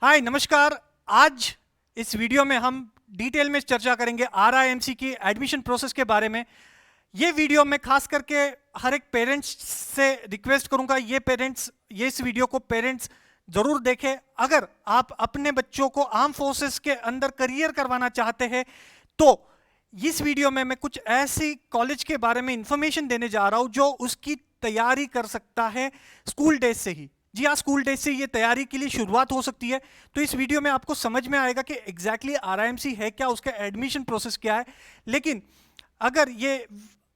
हाय नमस्कार। आज इस वीडियो में हम डिटेल में चर्चा करेंगे आरआईएमसी की एडमिशन प्रोसेस के बारे में। ये वीडियो में खास करके हर एक पेरेंट्स से रिक्वेस्ट करूंगा, ये इस वीडियो को पेरेंट्स जरूर देखें। अगर आप अपने बच्चों को आर्म फोर्सेस के अंदर करियर करवाना चाहते हैं तो इस वीडियो में मैं कुछ ऐसी कॉलेज के बारे में इंफॉर्मेशन देने जा रहा हूं जो उसकी तैयारी कर सकता है स्कूल डेज से ही। जी हाँ, स्कूल डेज से ये तैयारी के लिए शुरुआत हो सकती है। तो इस वीडियो में आपको समझ में आएगा कि एग्जैक्टली आरआईएमसी है क्या, उसका एडमिशन प्रोसेस क्या है। लेकिन अगर ये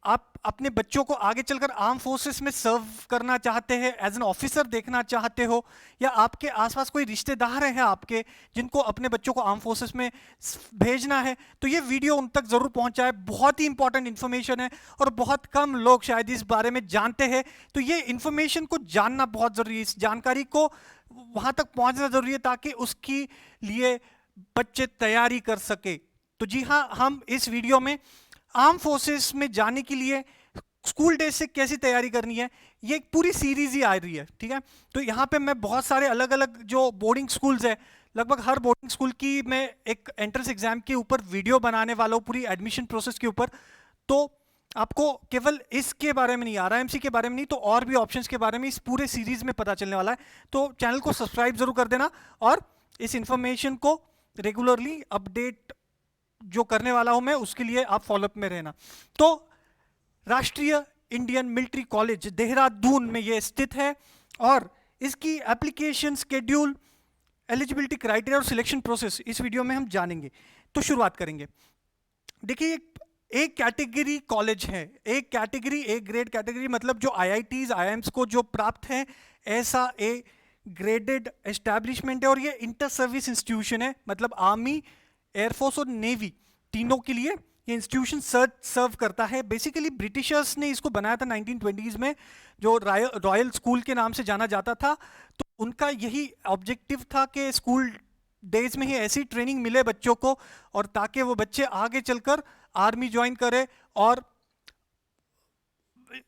आप अपने बच्चों को आगे चलकर आर्म फोर्सेस में सर्व करना चाहते हैं, एज एन ऑफिसर देखना चाहते हो, या आपके आसपास कोई रिश्तेदार हैं आपके जिनको अपने बच्चों को आर्म फोर्सेस में भेजना है, तो ये वीडियो उन तक जरूर पहुंचाए। बहुत ही इंपॉर्टेंट इन्फॉर्मेशन है और बहुत कम लोग शायद इस बारे में जानते हैं। तो ये इन्फॉर्मेशन को जानना बहुत जरूरी है, इस जानकारी को वहां तक पहुंचना जरूरी है ताकि उसके लिए बच्चे तैयारी कर सके। तो जी हाँ, हम इस वीडियो में आर्म फोर्सेस में जाने के लिए स्कूल डेज से कैसी तैयारी करनी है, ये एक पूरी सीरीज ही आ रही है। ठीक है, तो यहाँ पे मैं बहुत सारे अलग अलग जो बोर्डिंग स्कूल्स है, लगभग हर बोर्डिंग स्कूल की मैं एक एंट्रेंस एग्जाम के ऊपर वीडियो बनाने वाला हूँ, पूरी एडमिशन प्रोसेस के ऊपर। तो आपको केवल इसके बारे में नहीं, आरआईएमसी के बारे में नहीं, तो और भी ऑप्शंस के बारे में इस पूरे सीरीज में पता चलने वाला है। तो चैनल को सब्सक्राइब जरूर कर देना और इस इंफॉर्मेशन को रेगुलरली अपडेट जो करने वाला हूं मैं, उसके लिए आप फॉलोअप में रहना। तो राष्ट्रीय इंडियन मिलिट्री कॉलेज देहरादून में यह स्थित है और इसकी एप्लीकेशन स्केड्यूल, एलिजिबिलिटी क्राइटेरिया और सिलेक्शन प्रोसेस इस वीडियो में हम जानेंगे। तो शुरुआत करेंगे। देखिए, एक कैटेगरी कॉलेज है, एक कैटेगरी, एक ग्रेड कैटेगरी, मतलब जो आईआईटीज आईआईएम्स को जो प्राप्त है, ऐसा ए ग्रेडेड एस्टैब्लिशमेंट है और ये इंटर सर्विस इंस्टीट्यूशन है। मतलब आर्मी, एयरफोर्स और नेवी तीनों के लिए ये इंस्टीट्यूशन सर्व करता है। बेसिकली ब्रिटिशर्स ने इसको बनाया था 1920s में, जो रॉयल स्कूल के नाम से जाना जाता था। तो उनका यही ऑब्जेक्टिव था कि स्कूल डेज में ही ऐसी ट्रेनिंग मिले बच्चों को, और ताकि वो बच्चे आगे चलकर आर्मी ज्वाइन करे और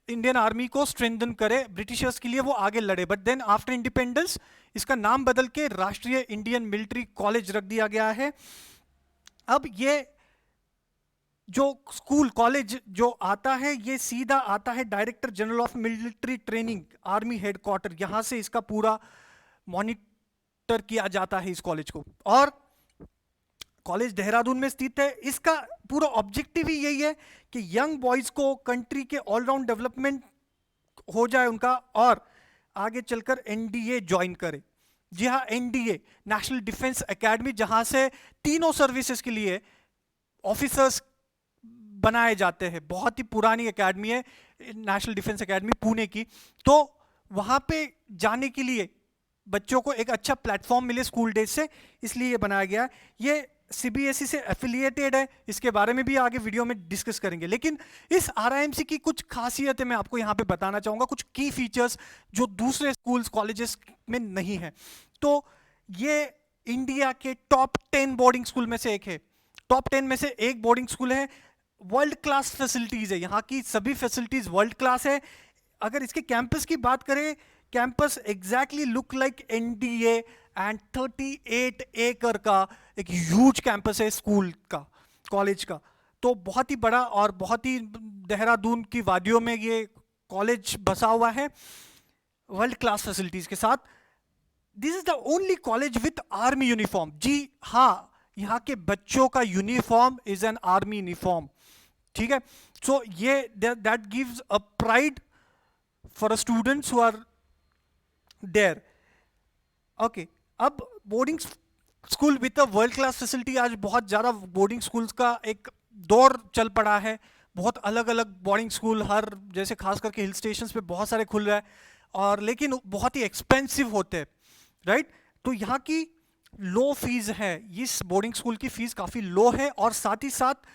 इंडियन आर्मी को स्ट्रेंथन करे, ब्रिटिशर्स के लिए वो आगे लड़े। बट देन आफ्टर इंडिपेंडेंस इसका नाम बदल के राष्ट्रीय इंडियन मिलिट्री कॉलेज रख दिया गया है। अब ये जो स्कूल कॉलेज जो आता है, ये सीधा आता है director general of military training, army headquarter. यहां से इसका पूरा मॉनिटर किया जाता है इस कॉलेज को, और कॉलेज देहरादून में स्थित है। इसका पूरा ऑब्जेक्टिव ही यही है कि यंग बॉयज को कंट्री के ऑलराउंड डेवलपमेंट हो जाए उनका, और आगे चलकर एनडीए ज्वाइन करे। जी हाँ, एनडीए, नेशनल डिफेंस एकेडमी, जहां से तीनों सर्विसेज के लिए ऑफिसर्स बनाए जाते हैं। बहुत ही पुरानी एकेडमी है नेशनल डिफेंस एकेडमी पुणे की। तो वहां पे जाने के लिए बच्चों को एक अच्छा प्लेटफॉर्म मिले स्कूल डेज से, इसलिए ये बनाया गया। ये सीबीएसई से एफिलिएटेड है, इसके बारे में भी आगे वीडियो में डिस्कस करेंगे। लेकिन इस आरआईएमसी की कुछ खासियतें मैं आपको यहां पे बताना चाहूंगा, कुछ की फीचर्स जो दूसरे स्कूल्स कॉलेजेस में नहीं है। तो ये इंडिया के टॉप 10 बोर्डिंग स्कूल में से एक है, टॉप 10 में से एक बोर्डिंग स्कूल है। वर्ल्ड क्लास फैसिलिटीज है, यहाँ की सभी फैसिलिटीज वर्ल्ड क्लास है। अगर इसके कैंपस की बात करें, campus exactly look like NDA, and 38 एकड़ का एक ह्यूज कैंपस है स्कूल का, कॉलेज का। तो बहुत ही बड़ा और बहुत ही देहरादून की वादियों में ये कॉलेज बसा हुआ है वर्ल्ड क्लास फैसिलिटीज के साथ। This is the only college with army uniform. जी हाँ, यहाँ के बच्चों का uniform is an army uniform. ठीक है, सो ये that gives a pride for a students who are there. Okay, अब boarding school with a world class facility, आज बहुत ज़्यादा बोर्डिंग स्कूल्स का एक दौर चल पड़ा है। बहुत अलग अलग बोर्डिंग स्कूल, हर जैसे खास करके हिल स्टेशंस पे बहुत सारे खुल रहे हैं, और लेकिन बहुत ही एक्सपेंसिव होते हैं, राइट। तो यहाँ की लो फीस है, इस बोर्डिंग स्कूल की फीस काफ़ी लो है, और साथ ही साथ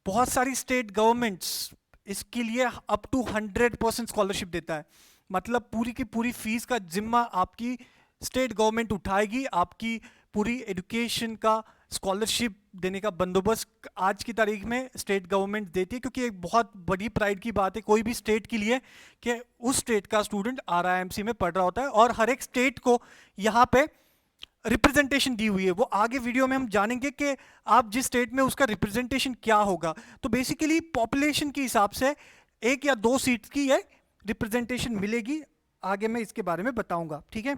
बहुत सारी स्टेट गवर्नमेंट्स इसके लिए अप टू 100% स्कॉलरशिप देता है। मतलब पूरी की पूरी फीस का जिम्मा आपकी स्टेट गवर्नमेंट उठाएगी, आपकी पूरी एजुकेशन का स्कॉलरशिप देने का बंदोबस्त आज की तारीख में स्टेट गवर्नमेंट देती है, क्योंकि एक बहुत बड़ी प्राइड की बात है कोई भी स्टेट के लिए कि उस स्टेट का स्टूडेंट आरआईएमसी में पढ़ रहा होता है, और हर एक स्टेट को यहाँ पे रिप्रेजेंटेशन दी हुई है, वो आगे वीडियो में हम जानेंगे कि आप जिस स्टेट में उसका रिप्रेजेंटेशन क्या होगा। तो बेसिकली पॉपुलेशन के हिसाब से 1 या 2 सीट्स की ये रिप्रेजेंटेशन मिलेगी, आगे मैं इसके बारे में बताऊंगा, ठीक है।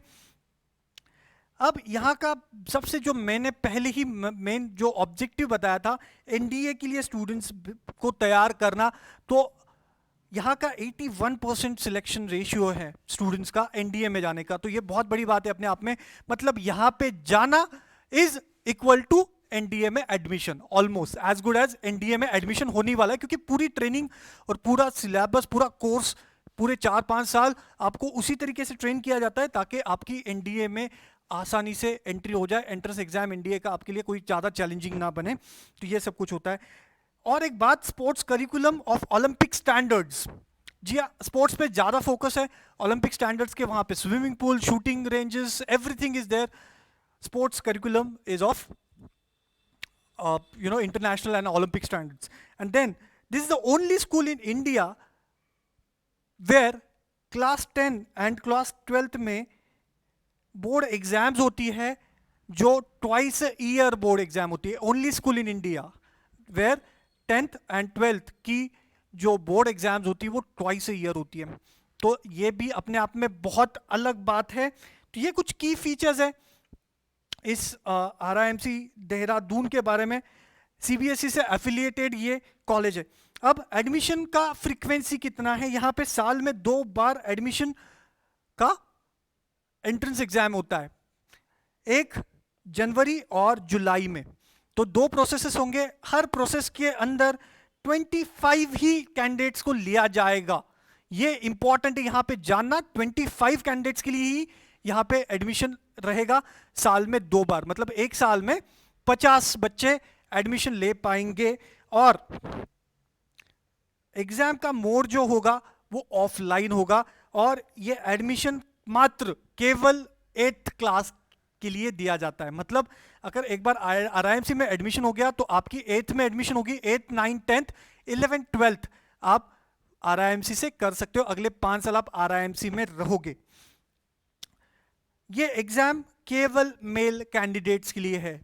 अब यहाँ का सबसे जो मैंने पहले ही मेन जो ऑब्जेक्टिव बताया था एनडीए के लिए स्टूडेंट्स को तैयार करना, तो यहाँ का 81% सिलेक्शन रेशियो है स्टूडेंट्स का एनडीए में जाने का। तो ये बहुत बड़ी बात है अपने आप में, मतलब यहाँ पे जाना इज इक्वल टू एनडीए में admission, almost as good as NDA में एडमिशन होने वाला है, क्योंकि पूरी ट्रेनिंग और पूरा सिलेबस, पूरा कोर्स, पूरे 4-5 साल आपको उसी तरीके से ट्रेन किया जाता है ताकि आपकी एनडीए में आसानी से एंट्री हो जाए, एंट्रेंस एग्जाम एनडीए का आपके लिए कोई ज़्यादा चैलेंजिंग ना बने। तो ये सब कुछ होता है। और एक बात, sports curriculum of Olympic standards, जी हाँ, स्पोर्ट्स पे ज़्यादा फोकस है ओलंपिक स्टैंडर्ड्स के, वहाँ पे swimming pool, shooting ranges, everything is there. Sports curriculum is of international and Olympic standards. And then this is the only school in India where class 10 and class 12th में board exams होती है जो twice year board exam होती है। Only school in India where 10th and 12th की जो board exams होती है वो ट्वाइस ईयर होती है। तो ये भी अपने आप में बहुत अलग बात है। तो ये कुछ की फीचर्स है इस RIMC देहरादून के बारे में। CBSE से एफिलिएटेड ये कॉलेज है। अब एडमिशन का फ्रीक्वेंसी कितना है, यहाँ पे साल में 2 बार एडमिशन का एंट्रेंस एग्जाम होता है, 1 जनवरी और जुलाई में। तो 2 प्रोसेसेस होंगे, हर प्रोसेस के अंदर 25 ही कैंडिडेट्स को लिया जाएगा। ये इंपॉर्टेंट है यहाँ पे जानना, 25 कैंडिडेट्स के लिए ही यहाँ पे एडमिशन रहेगा साल में 2 बार, मतलब 1 साल में 50 बच्चे एडमिशन ले पाएंगे। और एग्जाम का मोड जो होगा वो ऑफलाइन होगा, और ये एडमिशन मात्र केवल 8th क्लास के लिए दिया जाता है। मतलब अगर एक बार RIMC में एडमिशन हो गया तो आपकी 8th में एडमिशन होगी, 8th 9th 10th 11th 12th आप RIMC से कर सकते हो, अगले 5 साल आप RIMC में रहोगे। ये एग्जाम केवल मेल कैंडिडेट्स के लिए है,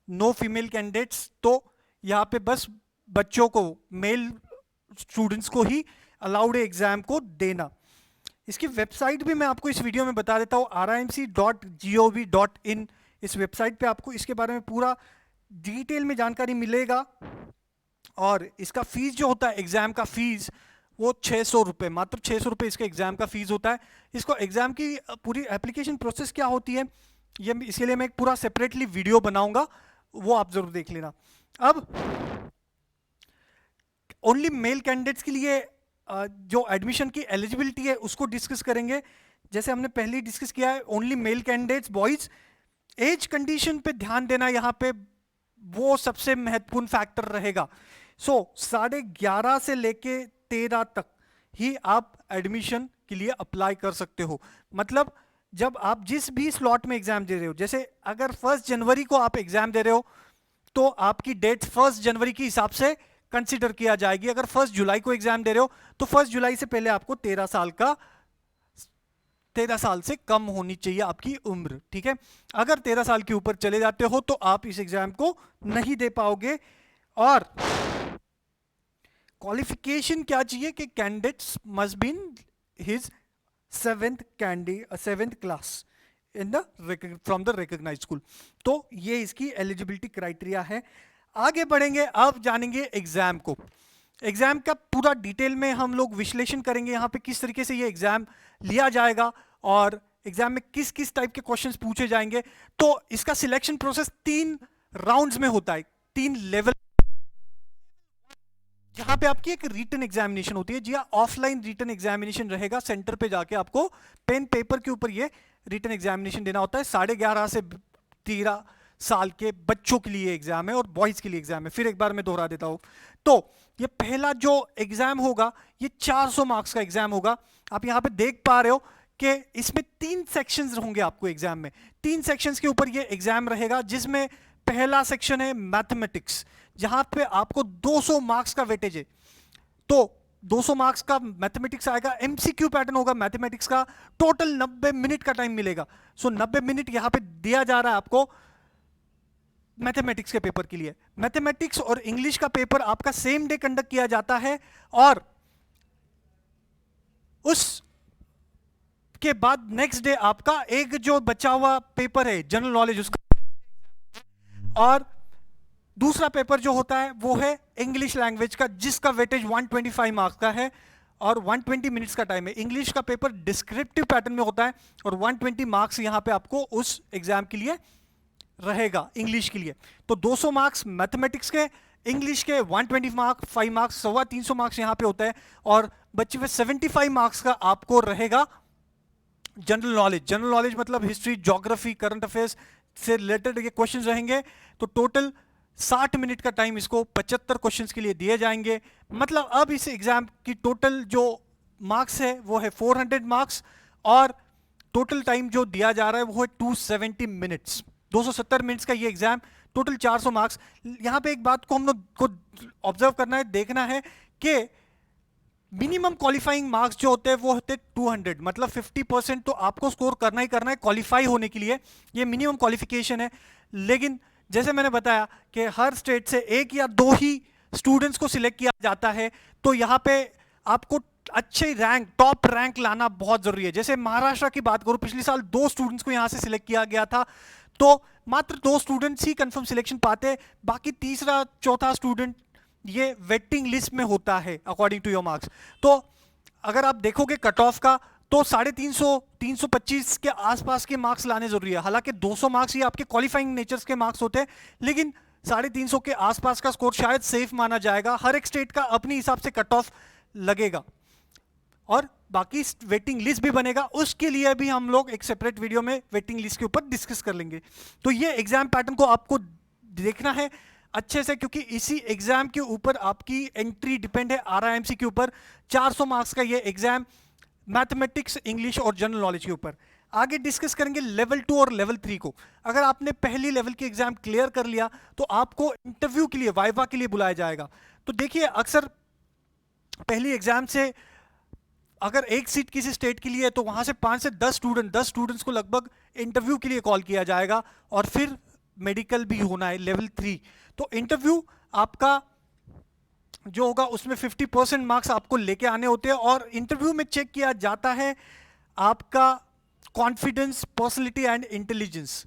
नो फीमेल कैंडिडेट्स। तो यहाँ पे बस बच्चों को, मेल स्टूडेंट्स को ही अलाउड है एग्जाम को देना। इसकी वेबसाइट भी मैं आपको इस वीडियो में बता देता हूँ, RIMC.gov.in। इस वेबसाइट पे आपको इसके बारे में पूरा डिटेल में जानकारी मिलेगा। और इसका फीस जो होता है, एग्जाम का फीस, वो 600 रुपये, मात्र 600 रुपये इसका एग्जाम का फीस होता है। इसको एग्जाम की पूरी एप्लीकेशन प्रोसेस क्या होती है, ये इसके लिए मैं एक पूरा सेपरेटली वीडियो बनाऊंगा, वो आप जरूर देख लेना। अब ओनली मेल कैंडिडेट्स के लिए जो एडमिशन की एलिजिबिलिटी है उसको डिस्कस करेंगे। जैसे हमने पहले ही डिस्कस किया है, only male candidates boys. Age condition पे ध्यान देना, यहाँ पे वो सबसे महत्वपूर्ण फैक्टर रहेगा। 11:30 से लेके 13 तक ही आप एडमिशन के लिए अप्लाई कर सकते हो। मतलब जब आप जिस भी स्लॉट में एग्जाम दे रहे हो, जैसे अगर 1 जनवरी को आप एग्जाम दे रहे हो तो आपकी डेट 1 जनवरी के हिसाब से कंसीडर किया जाएगी। अगर 1 जुलाई को एग्जाम दे रहे हो तो 1 जुलाई से पहले आपको 13 साल से कम होनी चाहिए आपकी उम्र, ठीक है। अगर 13 साल के ऊपर चले जाते हो तो आप इस एग्जाम को नहीं दे पाओगे। और क्वालिफिकेशन क्या चाहिए कि candidates must be in his 7th class from the recognised school. तो ये इसकी एलिजिबिलिटी क्राइटेरिया है। आगे बढ़ेंगे, अब जानेंगे एग्जाम को। एग्जाम का पूरा डिटेल में हम लोग विश्लेषण करेंगे, यहाँ पे किस तरीके से ये एग्जाम लिया जाएगा और एग्जाम में किस किस टाइप के क्वेश्चंस पूछे जाएंगे। तो इसका सिलेक्शन प्रोसेस 3 राउंड्स में होता है, 3 लेवल। यहाँ पे आपकी एक रिटन एग्जामिनेशन होती है, जी हाँ, ऑफलाइन रिटन एग्जामिनेशन रहेगा। सेंटर पे जाके आपको पेन पेपर के ऊपर ये रिटन एग्जामिनेशन देना होता है। 11:30 से 13 साल के बच्चों के लिए एग्जाम है और बॉयज के लिए एग्जाम है। फिर एक बार मैं दोहरा देता हूं, तो ये पहला जो एग्जाम होगा ये 400 मार्क्स का एग्जाम होगा। आप यहां पे देख पा रहे हो कि इसमें 3 सेक्शंस होंगे आपको एग्जाम में। 3 सेक्शंस के ऊपर ये एग्जाम रहेगा, जिसमें पहला सेक्शन है मैथमेटिक्स, जहां पे आपको 200 मार्क्स का वेटेज है। तो 200 मार्क्स का मैथमेटिक्स आएगा, एमसीक्यू पैटर्न होगा मैथमेटिक्स का, टोटल 90 मिनट का टाइम मिलेगा। सो 90 मिनट यहां पे दिया जा रहा है आपको मैथमेटिक्स के पेपर के लिए। मैथमेटिक्स और इंग्लिश का पेपर आपका सेम डे कंडक्ट किया जाता है, और उस के बाद नेक्स्ट डे आपका एक जो बचा हुआ पेपर है जनरल नॉलेज उसका, और दूसरा पेपर जो होता है वो है इंग्लिश लैंग्वेज का, जिसका वेटेज 125 मार्क्स का है और 120 मिनट्स का टाइम है। इंग्लिश का पेपर डिस्क्रिप्टिव पैटर्न में होता है और 120 मार्क्स यहां पे आपको उस एग्जाम के लिए रहेगा इंग्लिश के लिए। तो 200 मार्क्स मैथमेटिक्स के, इंग्लिश के 125 मार्क्स, 5 मार्क्स, 325 मार्क्स यहां पे होता है, और बच्चे में 75 मार्क्स का आपको रहेगा जनरल नॉलेज। जनरल नॉलेज मतलब हिस्ट्री, ज्योग्राफी, करंट अफेयर्स से रिलेटेड ये क्वेश्चंस रहेंगे। तो टोटल 60 मिनट का टाइम इसको 75 क्वेश्चंस के लिए दिए जाएंगे। मतलब अब इस एग्जाम की टोटल जो मार्क्स है वो है 400 मार्क्स, और टोटल टाइम जो दिया जा रहा है वो है 270 मिनट्स, 270 मिनट्स का ये एग्जाम, टोटल 400 मार्क्स। यहां पे एक बात को हम लोग को ऑब्जर्व करना है, देखना है कि मिनिमम क्वालिफाइंग मार्क्स जो होते हैं वो होते हैं 200, मतलब 50% तो आपको स्कोर करना ही करना है क्वालिफाई होने के लिए, ये मिनिमम क्वालिफिकेशन है। लेकिन जैसे मैंने बताया कि हर स्टेट से एक या दो ही स्टूडेंट्स को सिलेक्ट किया जाता है, तो यहाँ पे आपको अच्छे रैंक, टॉप रैंक लाना बहुत जरूरी है। जैसे महाराष्ट्र की बात करूं, पिछले साल 2 स्टूडेंट्स को यहाँ से सिलेक्ट किया गया था, तो मात्र 2 स्टूडेंट्स ही कंफर्म सिलेक्शन पाते, बाकी तीसरा चौथा स्टूडेंट ये वेटिंग लिस्ट में होता है अकॉर्डिंग टू योर मार्क्स। तो अगर आप देखोगे कट ऑफ का, तो 350, 325 के आसपास के मार्क्स लाने जरूरी है। हालांकि 200 मार्क्स ये आपके क्वालिफाइंग नेचर्स के मार्क्स होते हैं, लेकिन 350 के आसपास का स्कोर शायद सेफ माना जाएगा। हर एक स्टेट का अपने हिसाब से कट ऑफ लगेगा, और बाकी वेटिंग लिस्ट भी बनेगा, उसके लिए भी हम लोग एक सेपरेट वीडियो में वेटिंग लिस्ट के ऊपर डिस्कस कर लेंगे। तो ये एग्जाम पैटर्न को आपको देखना है अच्छे से, क्योंकि इसी एग्जाम के ऊपर आपकी एंट्री डिपेंड है, RIMC के ऊपर। 400 मार्क्स का ये एग्जाम मैथमेटिक्स, इंग्लिश और जनरल नॉलेज के ऊपर। आगे डिस्कस करेंगे लेवल 2 और लेवल 3 को। अगर आपने पहली लेवल के एग्जाम क्लियर कर लिया तो आपको इंटरव्यू के लिए, वाइवा के लिए बुलाया जाएगा। तो देखिए, अक्सर पहली एग्जाम से अगर एक सीट किसी स्टेट के लिए है तो वहां से 5 से 10 स्टूडेंट्स को लगभग इंटरव्यू के लिए कॉल किया जाएगा, और फिर मेडिकल भी होना है लेवल 3। तो इंटरव्यू आपका जो होगा उसमें 50% मार्क्स आपको लेके आने होते हैं, और इंटरव्यू में चेक किया जाता है आपका कॉन्फिडेंस, पर्सनैलिटी एंड इंटेलिजेंस।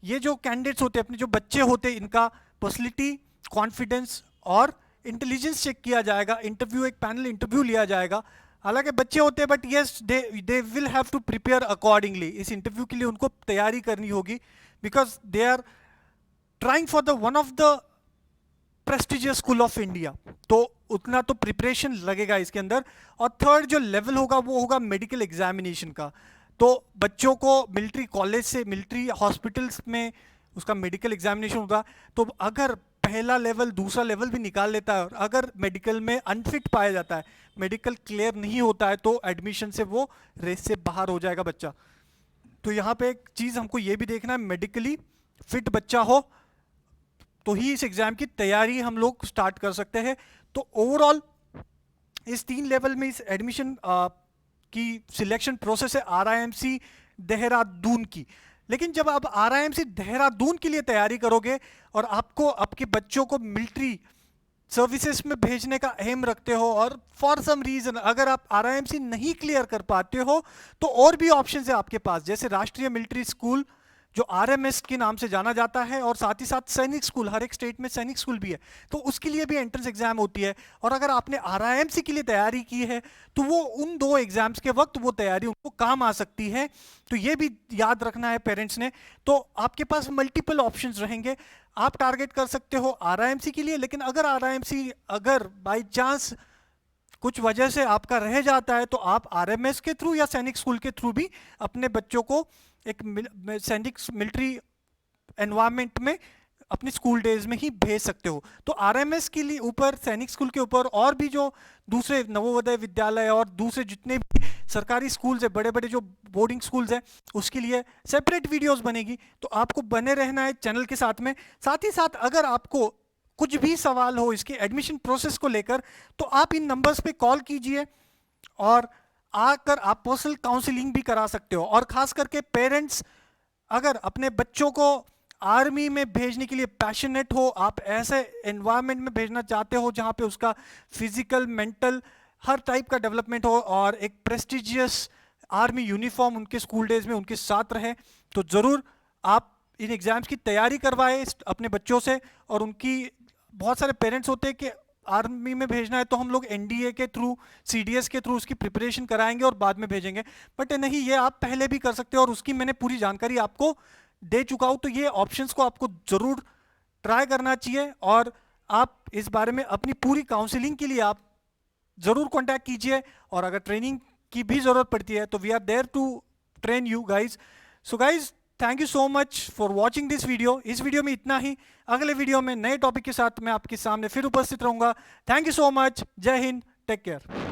ये जो कैंडिडेट्स होते हैं, अपने जो बच्चे होते हैं, इनका पर्सनैलिटी, कॉन्फिडेंस और इंटेलिजेंस चेक किया जाएगा। इंटरव्यू, एक पैनल इंटरव्यू लिया जाएगा। हालांकि बच्चे होते हैं, but yes they will have to prepare accordingly. इस इंटरव्यू के लिए उनको तैयारी करनी होगी, because they are trying for the one of the prestigious school of India, तो उतना तो प्रिपरेशन लगेगा इसके अंदर। और थर्ड जो लेवल होगा वो होगा मेडिकल एग्जामिनेशन का। तो बच्चों को मिलिट्री कॉलेज से, मिलिट्री हॉस्पिटल्स में उसका मेडिकल एग्जामिनेशन होगा। तो अगर पहला लेवल, दूसरा लेवल भी निकाल लेता है, और अगर मेडिकल में अनफिट पाया जाता है, मेडिकल क्लियर नहीं होता है, तो एडमिशन से वो रेस से बाहर हो जाएगा बच्चा। तो यहाँ पे एक चीज़ हमको ये भी देखना है, मेडिकली फिट बच्चा हो तो ही इस एग्जाम की तैयारी हम लोग स्टार्ट कर सकते हैं। तो ओवरऑल इस 3 लेवल में इस एडमिशन की सिलेक्शन प्रोसेस है RIMC देहरादून की। लेकिन जब आप RIMC देहरादून के लिए तैयारी करोगे और आपको आपके बच्चों को मिलिट्री सर्विसेज में भेजने का एम रखते हो, और फॉर सम रीजन अगर आप RIMC नहीं क्लियर कर पाते हो, तो और भी ऑप्शन है आपके पास, जैसे राष्ट्रीय मिलिट्री स्कूल जो RMS के नाम से जाना जाता है, और साथ ही साथ सैनिक स्कूल, हर एक स्टेट में सैनिक स्कूल भी है, तो उसके लिए भी एंट्रेंस एग्जाम होती है। और अगर आपने RIMC के लिए तैयारी की है तो वो उन 2 एग्जाम्स के वक्त वो तैयारी उनको काम आ सकती है। तो ये भी याद रखना है पेरेंट्स ने। तो आपके पास मल्टीपल ऑप्शंस रहेंगे, आप टारगेट कर सकते हो RIMC के लिए, लेकिन अगर RIMC अगर बाई चांस कुछ वजह से आपका रह जाता है, तो आप RMS के थ्रू या सैनिक स्कूल के थ्रू भी अपने बच्चों को एक सैनिक मिलिट्री एनवायरनमेंट में अपने स्कूल डेज में ही भेज सकते हो। तो RMS के लिए ऊपर, सैनिक स्कूल के ऊपर, और भी जो दूसरे नवोदय विद्यालय और दूसरे जितने भी सरकारी स्कूल्स है, बड़े बड़े जो बोर्डिंग स्कूल्स हैं, उसके लिए सेपरेट वीडियोस बनेगी। तो आपको बने रहना है चैनल के साथ में। साथ ही साथ अगर आपको कुछ भी सवाल हो इसके एडमिशन प्रोसेस को लेकर, तो आप इन नंबर्स पे कॉल कीजिए और आकर आप पर्सनल काउंसलिंग भी करा सकते हो। और खास करके पेरेंट्स अगर अपने बच्चों को आर्मी में भेजने के लिए पैशनेट हो, आप ऐसे एनवायरनमेंट में भेजना चाहते हो जहां पे उसका फिजिकल, मेंटल, हर टाइप का डेवलपमेंट हो और एक प्रेस्टिजियस आर्मी यूनिफॉर्म उनके स्कूल डेज में उनके साथ रहे, तो ज़रूर आप इन एग्ज़ाम्स की तैयारी करवाएं अपने बच्चों से। और उनकी बहुत सारे पेरेंट्स होते हैं कि आर्मी में भेजना है तो हम लोग एनडीए के थ्रू, सीडीएस के थ्रू उसकी प्रिपरेशन कराएंगे और बाद में भेजेंगे, बट नहीं, ये आप पहले भी कर सकते हो और उसकी मैंने पूरी जानकारी आपको दे चुका हूं। तो ये ऑप्शंस को आपको ज़रूर ट्राई करना चाहिए और आप इस बारे में अपनी पूरी काउंसलिंग के लिए आप ज़रूर कॉन्टैक्ट कीजिए। और अगर ट्रेनिंग की भी ज़रूरत पड़ती है तो we are there to train you guys. So guys, thank you so much for watching this video. इस वीडियो में इतना ही। अगले वीडियो में नए टॉपिक के साथ मैं आपके सामने फिर उपस्थित रहूंगा। Thank you so much. जय हिंद, टेक केयर।